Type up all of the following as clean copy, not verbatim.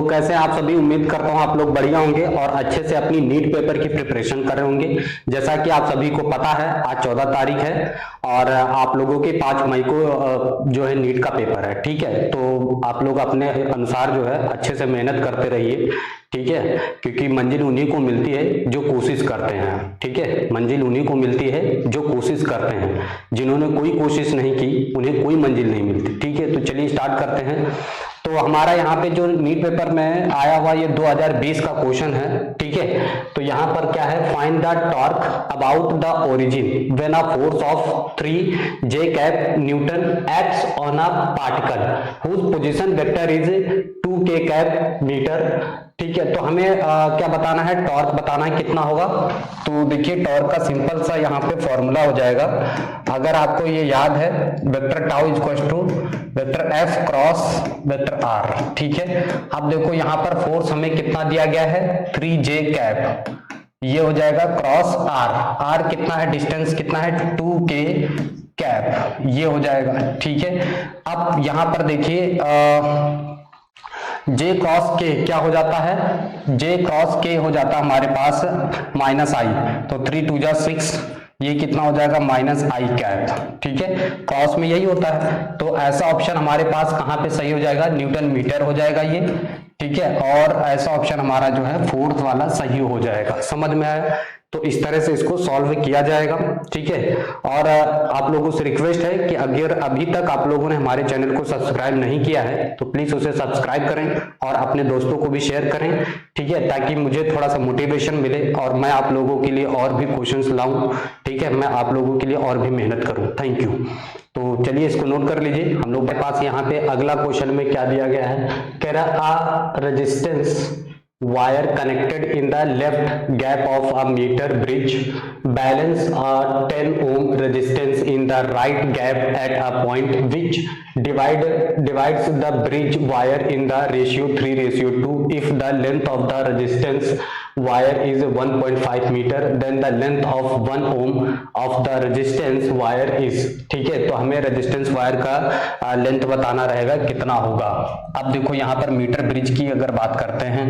कैसे आप सभी, उम्मीद करता हूँ आप लोग बढ़िया होंगे और अच्छे से अपनी नीट पेपर की प्रिपरेशन कर रहे होंगे। जैसा कि आप सभी को पता है आज 14 तारीख है और आप लोगों के 5 मई को जो है नीट का पेपर है। ठीक है, तो आप लोग अपने अनुसार जो है अच्छे से मेहनत करते रहिए। ठीक है, क्योंकि मंजिल उन्हीं को मिलती है जो कोशिश करते हैं। ठीक है, मंजिल उन्हीं को मिलती है जो कोशिश करते हैं। जिन्होंने कोई कोशिश नहीं की उन्हें कोई मंजिल नहीं मिलती। ठीक है, तो चलिए स्टार्ट करते हैं। तो हमारा यहाँ पे जो नीट पेपर में आया हुआ ये 2020 का क्वेश्चन है। ठीक है, तो यहाँ पर क्या है, find the torque about the origin when a force of 3 J cap newton acts on a particle whose position vector is 2 K cap metre. ठीक है, तो हमें क्या बताना है, टॉर्क बताना है कितना होगा। तो देखिए टॉर्क का सिंपल सा यहाँ पे फॉर्मूला हो जाएगा। अगर आपको ये याद है, vector tau equals to vector F cross vector R. ठीक है, अब देखो यहाँ पर फोर्स हमें कितना दिया गया है, 3J कैप, ये हो जाएगा क्रॉस आर। आर कितना है, डिस्टेंस कितना है, 2K कैप, ये हो जाएगा। ठीक है, अब यहाँ पर देखिए J क्रॉस के क्या हो जाता है, J क्रॉस के हो जाता है हमारे पास -i, तो 3 2 जा 6, ये कितना हो जाएगा -i कैप। ठीक है, क्रॉस में यही होता है, तो ऐसा ऑप्शन हमारे पास कहाँ पे सही हो जाएगा, न्यूटन मीटर हो जाएगा ये। ठीक है, और ऐसा ऑप्शन हमारा जो है फोर्थ वाला सही हो जाएगा। समझ में आया, तो इस तरह से इसको सॉल्व किया जाएगा। ठीक है, और आप लोगों से रिक्वेस्ट है कि अगर अभी तक आप लोगों ने हमारे चैनल को सब्सक्राइब नहीं किया है तो प्लीज उसे सब्सक्राइब करें और अपने दोस्तों को भी शेयर करें। ठीक है, ताकि मुझे थोड़ा सा मोटिवेशन मिले और मैं आप लोगों के लिए और भी क्वेश्चंस लाऊं। ठीक है, मैं आप लोगों के लिए और भी मेहनत करूं। Thank you. तो चलिए इसको नोट कर लीजिए। हम लोग के पास यहाँ पे अगला क्वेश्चन में क्या दिया गया है, कह रहा a resistance wire connected in the left gap of a meter bridge balance a 10 ohm resistance in the right gap at a point which divides the bridge wire in the ratio 3:2. If the length of the resistance wire is 1.5 meter then the length of 1 ohm of the resistance wire is। ठीक है, तो हमें resistance wire का length बताना रहेगा कितना होगा। अब देखो यहाँ पर मीटर ब्रिज की अगर बात करते हैं,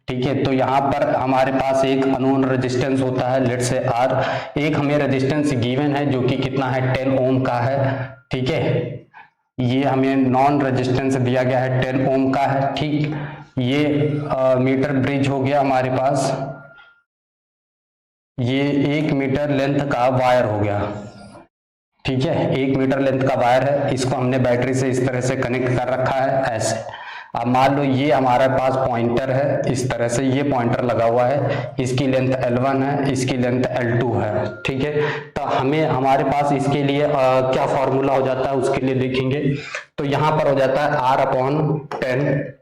ठीक है, तो यहाँ पर हमारे पास एक अननोन रेजिस्टेंस होता है, लेट्स से आर। एक हमें रेजिस्टेंस गिवन है जो कि कितना है, 10 ओम का है। ठीक है, ये हमें नॉन रेजिस्टेंस दिया गया है 10 ओम का है। ठीक, ये मीटर ब्रिज हो गया हमारे पास, ये 1 मीटर लेंथ का वायर हो गया। ठीक है, 1 मीटर लेंथ का वायर है, इसको हमने बैटरी से इस तरह से कनेक्ट कर रखा है ऐसे। अब मान लो ये हमारे पास पॉइंटर है, इस तरह से ये पॉइंटर लगा हुआ है, इसकी लेंथ L1 है, इसकी लेंथ L2 है। ठीक है, तो हमें हमारे पास इसके लिए क्या फॉर्मूला हो जाता है उसके लिए देखेंगे। तो यहाँ पर हो जाता है R/10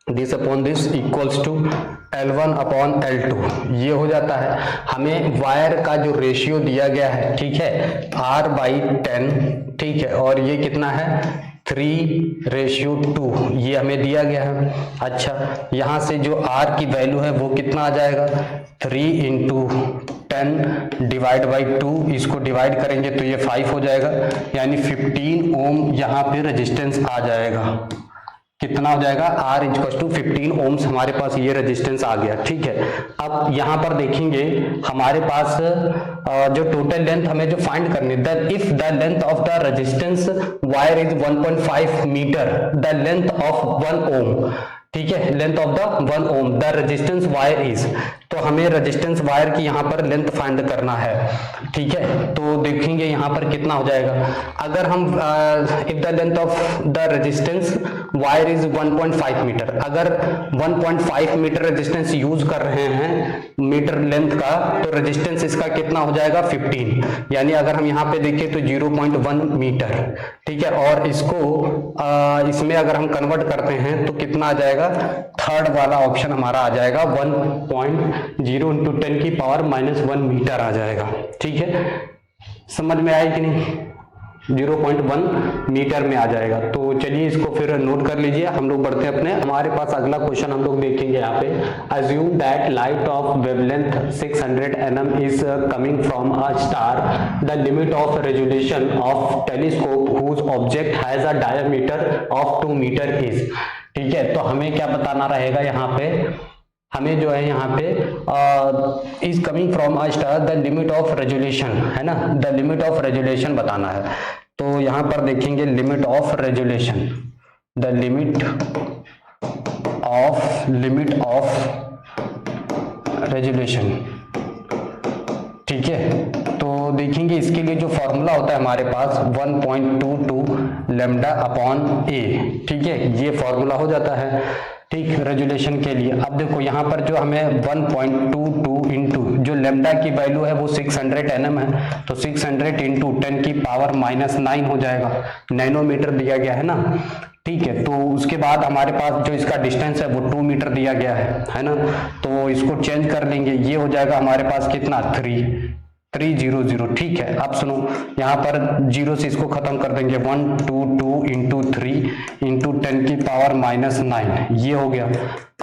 this upon this equals to L1 upon L2, ये हो जाता है। हमें वायर का जो रेशियो दिया गया है, ठीक है, R/10। ठीक है, और ये कितना है, 3:2, ये हमें दिया गया है। अच्छा, यहाँ से जो R की वैल्यू है वो कितना आ जाएगा, 3 × 10 डिवाइड बाई 2, इसको डिवाइड करेंगे तो ये 5 हो जाएगा, यानी 15 ओम यहाँ पे रेजिस्टेंस आ जाएगा। कितना हो जाएगा, R = 15 ओम्स हमारे पास ये रेजिस्टेंस आ गया। ठीक है, अब यहाँ पर देखेंगे हमारे पास जो टोटल लेंथ हमें जो फाइंड करनी है, if the length of the resistance wire is 1.5 metre the length of 1 ohm. ठीक है, length of the 1 ohm the resistance wire is, तो हमें रेजिस्टेंस वायर की यहाँ पर लेंथ फाइंड करना है। ठीक है, तो देखेंगे यहाँ पर कितना हो जाएगा। अगर हम if the length of the resistance wire is 1.5 metre, अगर 1.5 मीटर रेजिस्टेंस यूज कर रहे हैं मीटर लेंथ का, तो रेजिस्टेंस इसका कितना हो जाएगा, 15, यानी अगर हम यहाँ पे देखें तो 0.1 मीटर। ठीक है, और इसको इसमें अगर हम कन्वर्ट करते हैं तो कितना आ जाएगा, थर्ड वाला ऑप्शन हमारा आ जाएगा 1.0 × 10 की पावर -1 मीटर आ जाएगा। ठीक है, समझ में आई कि नहीं। 0.1 मीटर में आ जाएगा। तो चलिए इसको फिर नोट कर लीजिए, हम लोग बढ़ते हैं अपने। हमारे पास अगला क्वेश्चन हम लोग देखेंगे यहाँ पे, assume that light of wavelength 600 nm is coming from a star, the limit of resolution of telescope whose object has a diameter of 2 metre is. ठीक है, तो हमें क्या बताना रहेगा यहाँ पे, हमें जो है यहाँ पे is coming from a star the limit of resolution, है ना, द लिमिट ऑफ रेजोल्यूशन बताना है। तो यहाँ पर देखेंगे limit of resolution, the limit of resolution. ठीक है, तो देखेंगे इसके लिए जो फॉर्मूला होता है हमारे पास 1.22 लैम्डा अपॉन ए। ठीक है, ये फॉर्मूला हो जाता है, ठीक, रेजोल्यूशन के लिए। अब देखो यहाँ पर जो हमें 1.22 इंटू जो लैम्डा की वैल्यू है वो 600 nm है, तो 600 इंटू 10⁻⁹ हो जाएगा, नैनोमीटर दिया गया है ना। ठीक है, तो उसके बाद हमारे पास जो इसका डिस्टेंस है वो 2 मीटर दिया गया है ना। तो इसको चेंज कर लेंगे, ये हो जाएगा हमारे पास कितना 300। ठीक है, अब सुनो, यहाँ पर जीरो से इसको खत्म कर देंगे, 122 इंटू 3 इंटू 10⁻⁹ ये हो गया।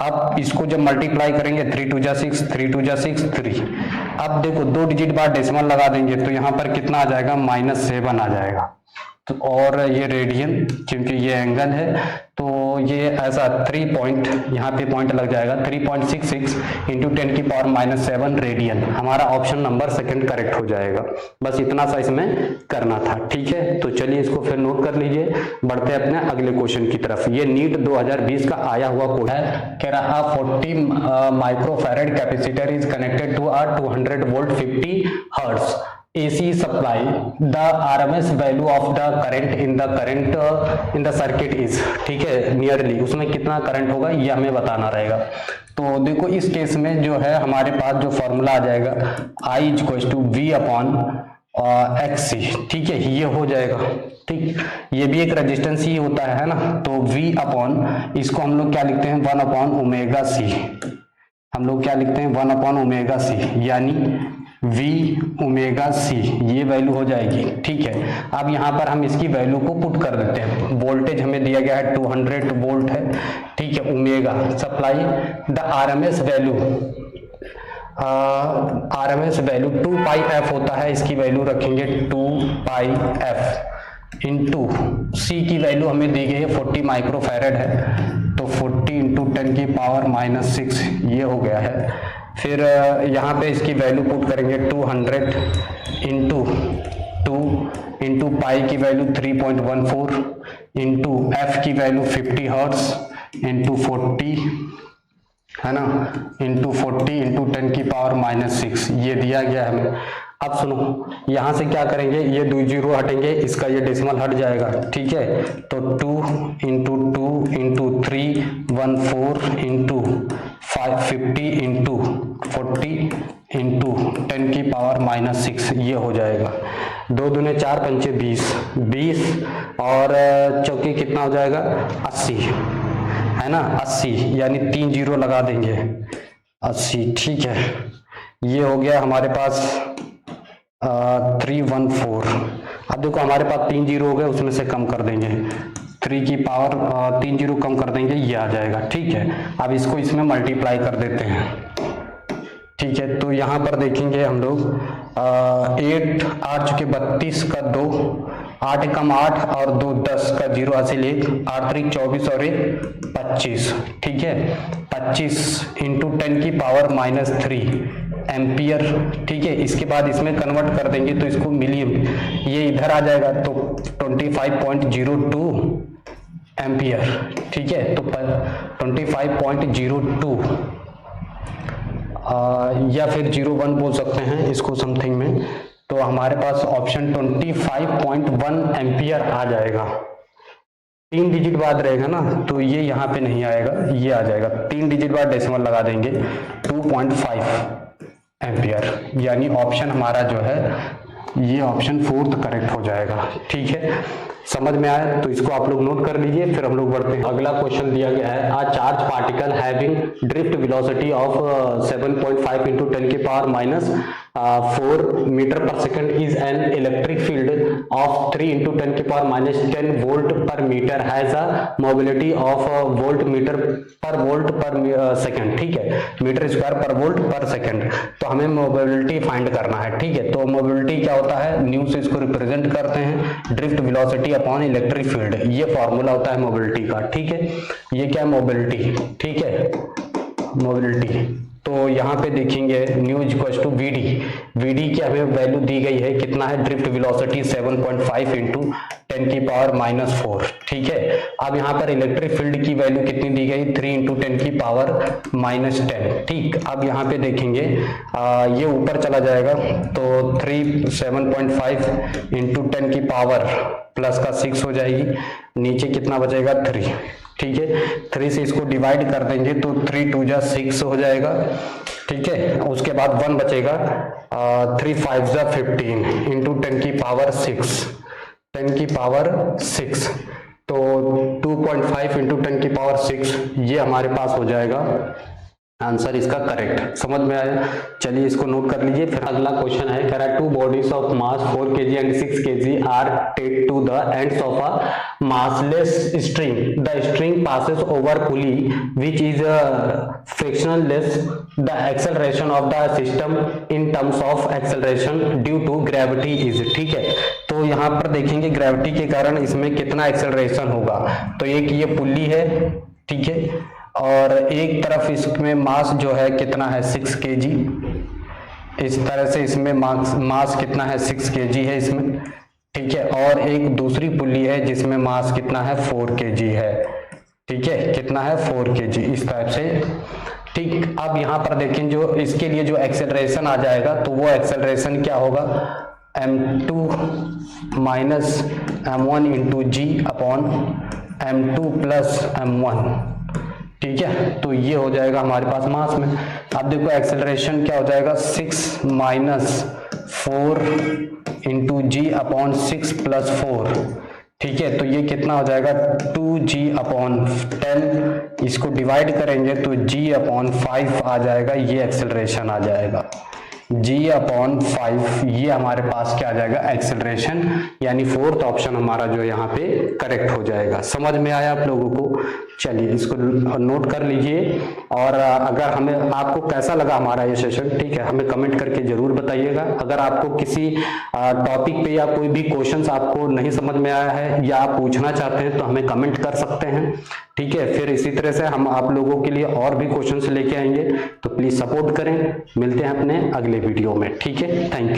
अब इसको जब मल्टीप्लाई करेंगे 3 2 जा 6, 3 2 जा 6, 3। अब देखो 2 डिजिट बाद डेसिमल लगा देंगे तो यहाँ पर कितना आ जाएगा, -7 आ जाएगा। तो और ये रेडियन, क्योंकि ये एंगल है तो ये ऐसा 3 पॉइंट, यहाँ पे पॉइंट लग जाएगा, 3.66 इंटू 10⁻⁷ रेडियन। हमारा ऑप्शन नंबर सेकंड करेक्ट हो जाएगा। बस इतना सा इसमें करना था। ठीक है, तो चलिए इसको फिर नोट कर लीजिए, बढ़ते हैं अपने अगले क्वेश्चन की तरफ। ये नीट 2020 का आया हुआ क्वेश्चन है, कह रहा 40 microfarad capacitor is connected to a 200 volt 50 hertz AC supply, the RMS value of the current in the circuit is। ठीक है, नियरली उसमें कितना करंट होगा ये हमें बताना रहेगा। तो देखो इस केस में जो है हमारे पास जो फॉर्मूला आ जाएगा I = V अपॉन XC। ठीक है, ये हो जाएगा। ठीक, ये भी एक रेजिस्टेंस ही होता है ना, तो V अपॉन, इसको हम लोग क्या लिखते हैं, 1/ωc। हम लोग क्या लिखते हैं, 1/ωc, यानी V⍵c, ये वैल्यू हो जाएगी। ठीक है, अब यहाँ पर हम इसकी वैल्यू को पुट कर देते हैं। वोल्टेज हमें दिया गया है 200 वोल्ट है। ठीक है, omega supply, the RMS value 2πf होता है, इसकी वैल्यू रखेंगे 2πf इंटू C की वैल्यू हमें दी गई है 40 माइक्रोफैरेड है, तो 40 इंटू 10⁻⁶ ये हो गया है। फिर यहाँ पे इसकी वैल्यू पुट करेंगे 200 इंटू 2 इंटू पाई की वैल्यू 3.14 इंटू एफ की वैल्यू 50 हर्ट्ज इंटू 40, है ना, इंटू 40 इंटू 10⁻⁻⁶ ये दिया गया है हमें। अब सुनो, यहाँ से क्या करेंगे, ये 2 जीरो हटेंगे, इसका ये डेसिमल हट जाएगा। ठीक है, तो 2 into 2 into 3 14 into 50 into 40 into 10⁻⁻⁶ ये हो जाएगा। 2 दूने 4 पंचे 20 और चौके कितना हो जाएगा 80, है ना, 80, यानी 3 जीरो लगा देंगे 80। ठीक है, ये हो गया हमारे पास 314। अब देखो हमारे पास 3 जीरो हो गए, उसमें से कम कर देंगे 3 की पावर 3 जीरो कम कर देंगे, ये आ जाएगा। ठीक है, अब इसको इसमें मल्टीप्लाई कर देते हैं। ठीक है, तो यहाँ पर देखेंगे हम लोग 8 8 चुके 32 का 2, 8 कम 8 और 2 10 का 0 हासिल 1, 8 3 24 और 1 25। ठीक है, 25 इंटू 10⁻⁻³ एम्पियर। ठीक है, इसके बाद इसमें कन्वर्ट कर देंगे तो इसको मिलियन, ये इधर आ जाएगा तो 25.02 एम्पियर। ठीक है, तो 25.02 या फिर 01 बोल सकते हैं इसको समथिंग में, तो हमारे पास ऑप्शन 25.1 एम्पियर आ जाएगा। 3 डिजिट बाद रहेगा ना, तो ये यहाँ पे नहीं आएगा, ये आ जाएगा। 3 डिजिट बाद डेसिमल लगा देंगे 2.5 एम्पियर, यानी ऑप्शन हमारा जो है ये ऑप्शन 4th करेक्ट हो जाएगा। ठीक है, समझ में आया तो इसको आप लोग नोट कर लीजिए, फिर हम लोग बढ़ते हैं। अगला क्वेश्चन दिया गया है, a charge particle having drift velocity of 7.5 into 10 की power minus 4 metre per second is an electric field of 3 into 10 की power minus 10 volt per metre has a mobility of volt metre per second. ठीक है, metre square per volt per second. तो हमें mobility find करना है। ठीक है, तो मोबिलिटी क्या होता है, न्यू से इसको रिप्रेजेंट करते हैं, drift velocity upon electric field, ये फॉर्मूला होता है मोबिलिटी का। ठीक है, ये क्या है मोबिलिटी। ठीक है, मोबिलिटी तो यहाँ पे देखेंगे न्यू इक्वल टू वीडी की हमें वैल्यू दी गई है, कितना है, ड्रिफ्ट वेलोसिटी 7.5 into 10 की पावर माइनस 4। ठीक है, अब यहाँ पर इलेक्ट्रिक फील्ड की वैल्यू कितनी दी गई, 3 into 10 की पावर माइनस 10। ठीक, अब यहाँ पे देखेंगे ये ऊपर चला जाएगा तो 7.5 into 10 की पावर प्लस का 6 हो जाएगी, नीचे कितना बचेगा 3। ठीक है, 3 से इसको डिवाइड कर देंगे तो 3 2 जा 6 हो जाएगा। ठीक है, उसके बाद 1 बचेगा, 3 5 जा 15 into 10 की पावर 6, 10 की पावर 6, तो 2.5 into 10 की पावर 6 ये हमारे पास हो जाएगा आंसर इसका करेक्ट। समझ में आया, चलिए इसको नोट कर लीजिए। फिर अगला क्वेश्चन है, कह रहा है 2 bodies of mass 4 kg and 6 kg are take to the ends of a massless string, the string passes over pulley which is frictionless, the acceleration of the system in terms of acceleration due to gravity is. ठीक है, तो यहाँ पर देखेंगे gravity के कारण इसमें कितना एक्सेलरेशन होगा, तो एक ये पुली है। ठीक है, और एक तरफ इसमें मास जो है कितना है 6 kg, इस तरह से इसमें मास कितना है 6 kg है इसमें। ठीक है, और एक दूसरी पुल्ली है जिसमें मास कितना है 4 kg है। ठीक है, कितना है 4 kg, इस टाइप से। ठीक, अब यहाँ पर देखें जो इसके लिए जो एक्सेलरेशन आ जाएगा तो वो एक्सेलरेशन क्या होगा, m2 माइनस m1 इंटू जी अपॉन m2 प्लस m1। ठीक है, तो ये हो जाएगा हमारे पास मास में। अब देखो एक्सेलरेशन क्या हो जाएगा, 6 माइनस 4 इंटू जी अपॉन 6 प्लस 4। ठीक है, तो ये कितना हो जाएगा 2g अपॉन 10, इसको डिवाइड करेंगे तो g अपॉन 5 आ जाएगा, ये एक्सेलरेशन आ जाएगा g अपॉन 5, ये हमारे पास क्या आ जाएगा एक्सेलरेशन, यानी फोर्थ ऑप्शन हमारा जो यहाँ पे करेक्ट हो जाएगा। समझ में आया आप लोगों को, चलिए इसको नोट कर लीजिए। और अगर हमें आपको कैसा लगा हमारा ये सेशन, ठीक है, हमें कमेंट करके जरूर बताइएगा। अगर आपको किसी टॉपिक पे या कोई भी क्वेश्चंस आपको नहीं समझ में आया है या आप पूछना चाहते हैं तो हमें कमेंट कर सकते हैं। ठीक है, फिर इसी तरह से हम आप लोगों के लिए और भी क्वेश्चंस लेके आएंगे, तो प्लीज सपोर्ट करें। मिलते हैं अपने अगले वीडियो में। ठीक है, थैंक यू।